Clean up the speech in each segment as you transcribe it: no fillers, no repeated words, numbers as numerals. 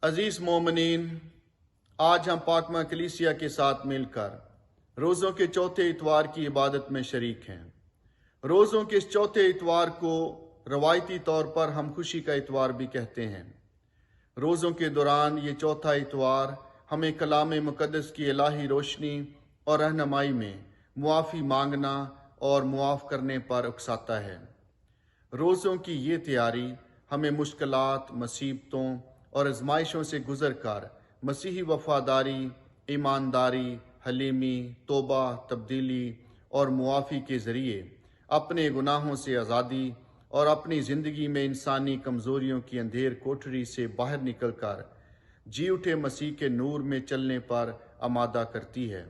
अजीज मोमिनीन, आज हम पाकमा कलीसिया के साथ मिलकर रोज़ों के चौथे इतवार की इबादत में शरीक हैं। रोज़ों के इस चौथे इतवार को रवायती तौर पर हम खुशी का इतवार भी कहते हैं। रोज़ों के दौरान ये चौथा इतवार हमें कलाम मुक़द्दस की इलाही रोशनी और रहनुमाई में मुआफ़ी मांगना और मुआफ़ करने पर उकसाता है। रोज़ों की ये तैयारी हमें मुश्किलात, मुसीबतों और आजमाइशों से गुजर कर मसीही वफादारी, ईमानदारी, हलीमी, तौबा, तब्दीली और मुआफ़ी के ज़रिए अपने गुनाहों से आज़ादी और अपनी ज़िंदगी में इंसानी कमज़ोरियों की अंधेर कोठरी से बाहर निकलकर जी उठे मसीह के नूर में चलने पर आमादा करती है।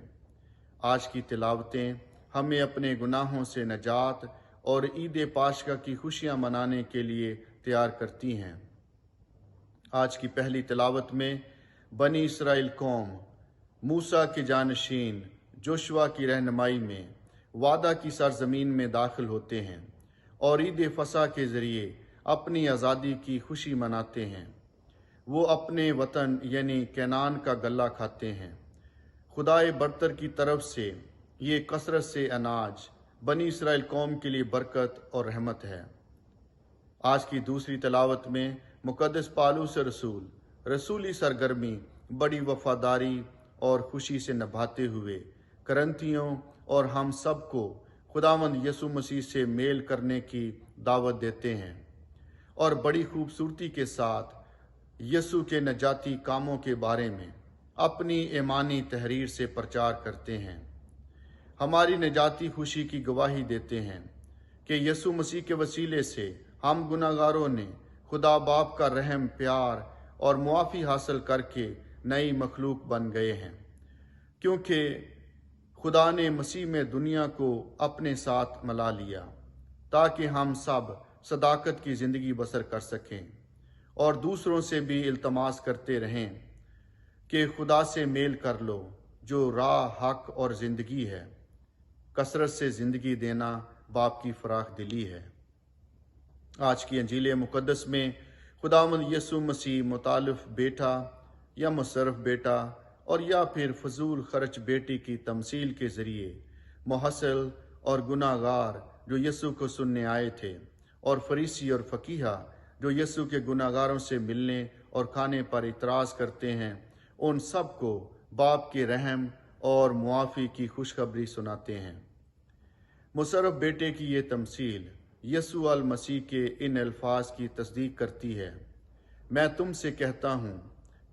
आज की तिलावतें हमें अपने गुनाहों से नजात और ईद पाशका की खुशियाँ मनाने के लिए तैयार करती हैं। आज की पहली तिलावत में बनी इसराइल कौम मूसा के जानशीन जोशुआ की रहनुमाई में वादा की सरजमीन में दाखिल होते हैं और ईद फसा के ज़रिए अपनी आज़ादी की खुशी मनाते हैं। वो अपने वतन यानी कैनान का गला खाते हैं। खुदाए बरतर की तरफ से ये कसरत से अनाज बनी इसराइल कौम के लिए बरकत और रहमत है। आज की दूसरी तिलावत में मुक़द्दस पालूस रसूली सरगर्मी बड़ी वफादारी और खुशी से निभाते हुए करंथियों और हम सब को खुदावंद यसु मसीह से मेल करने की दावत देते हैं और बड़ी खूबसूरती के साथ यसु के नजाती कामों के बारे में अपनी ईमानी तहरीर से प्रचार करते हैं। हमारी नजाती खुशी की गवाही देते हैं कि यसु मसीह के वसीले से हम गुनाहगारों ने खुदा बाप का रहम, प्यार और मुआफ़ी हासिल करके नई मखलूक बन गए हैं, क्योंकि खुदा ने मसीह में दुनिया को अपने साथ मिला लिया ताकि हम सब सदाकत की ज़िंदगी बसर कर सकें और दूसरों से भी इल्तमास करते रहें कि खुदा से मेल कर लो जो राह, हक और ज़िंदगी है। कसरत से ज़िंदगी देना बाप की फराख दिली है। आज की अंजील मुक़द्दस में खुदावंद यसु मसीह मुतालिफ बेटा या मुसर्रफ बेटा और या फिर फजूल खर्च बेटी की तमसील के ज़रिए मुहस्सिल और गुनाहगार जो यसु को सुनने आए थे और फरीसी और फ़कीहा जो यसु के गुनाहगारों से मिलने और खाने पर इतराज़ करते हैं, उन सब को बाप के रहम और मुआफ़ी की खुशखबरी सुनाते हैं। मुसर्रफ बेटे की ये तमसील यसु अल मसीह के इन अल्फाज की तस्दीक करती है, मैं तुमसे कहता हूँ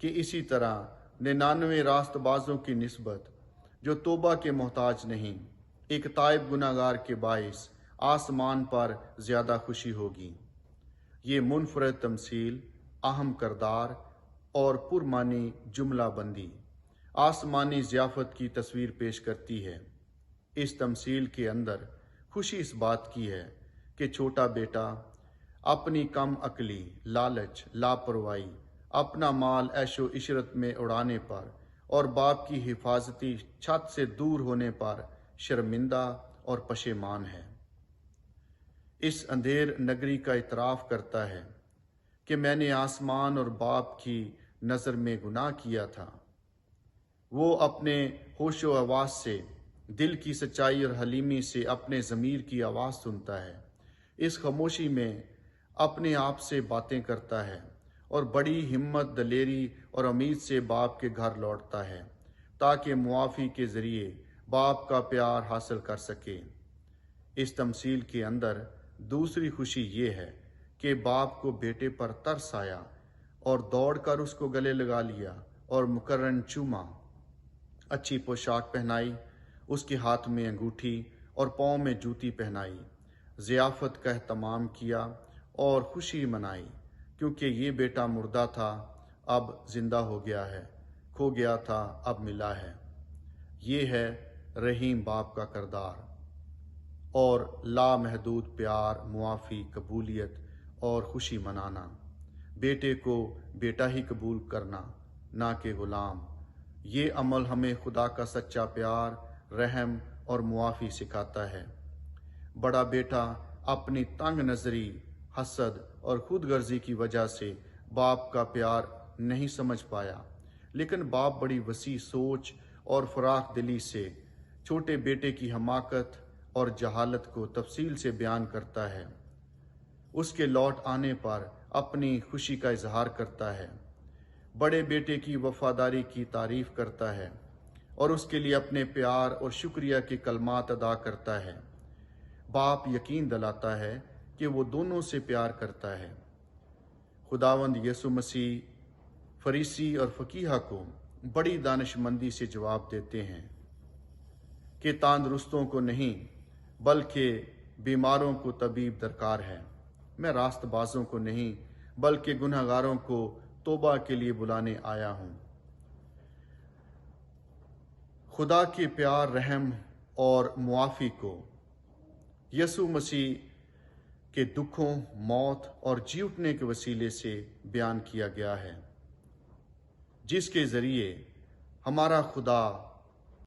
कि इसी तरह 99 रास्तबाजों की निस्बत जो तौबा के मोहताज नहीं, एक ताइब गुनाहगार के बाइस आसमान पर ज़्यादा खुशी होगी। ये मुनफरद तमसील, अहम करदार और पुरमानी जुमला बंदी आसमानी ज़ियाफ़त की तस्वीर पेश करती है। इस तमसील के अंदर खुशी इस बात की है कि छोटा बेटा अपनी कम अकली, लालच, लापरवाही, अपना माल ऐशो इशरत में उड़ाने पर और बाप की हिफाजती छत से दूर होने पर शर्मिंदा और पशेमान है। इस अंधेर नगरी का इतराफ़ करता है कि मैंने आसमान और बाप की नज़र में गुनाह किया था। वो अपने होशो आवाज़ से, दिल की सच्चाई और हलीमी से अपने ज़मीर की आवाज़ सुनता है। इस खामोशी में अपने आप से बातें करता है और बड़ी हिम्मत, दलेरी और उम्मीद से बाप के घर लौटता है ताकि मुआफ़ी के ज़रिए बाप का प्यार हासिल कर सके। इस तमसील के अंदर दूसरी खुशी ये है कि बाप को बेटे पर तरस आया और दौड़कर उसको गले लगा लिया और मुकर्रन चूमा, अच्छी पोशाक पहनाई, उसके हाथ में अंगूठी और पाँव में जूती पहनाई, ज़ियाफ़त का एहतमाम किया और खुशी मनाई, क्योंकि ये बेटा मुर्दा था अब जिंदा हो गया है, खो गया था अब मिला है। ये है रहीम बाप का करदार और लामहदूद प्यार, मुआफ़ी, कबूलियत और खुशी मनाना। बेटे को बेटा ही कबूल करना, ना कि ग़ुलाम। ये अमल हमें खुदा का सच्चा प्यार, रहम और मुआफ़ी सिखाता है। बड़ा बेटा अपनी तंग नज़री, हसद और खुद गर्जी की वजह से बाप का प्यार نہیں سمجھ پایا، لیکن باپ بڑی وسیع سوچ اور فراخ دلی سے چھوٹے بیٹے کی حماقت اور جہالت کو تفصیل سے بیان کرتا ہے۔ اس کے لوٹ آنے پر اپنی خوشی کا اظہار کرتا ہے، بڑے بیٹے کی وفاداری کی تعریف کرتا ہے اور اس کے لیے اپنے پیار اور شکریہ کے کلمات ادا کرتا ہے۔ باپ یقین دلاتا ہے کہ وہ دونوں سے پیار کرتا ہے۔ خداوند یسوع مسیح فریسی اور فقیہ کو بڑی دانش مندی سے جواب دیتے ہیں کہ تندرستوں کو نہیں بلکہ بیماروں کو طبیب درکار ہے۔ میں راست بازوں کو نہیں بلکہ گناہ گاروں کو توبہ کے لیے بلانے آیا ہوں۔ خدا کے پیار، رحم اور معافی کو یسوع مسیح کے دکھوں، موت اور جی اٹھنے کے وسیلے سے بیان کیا گیا ہے، جس کے ذریعے ہمارا خدا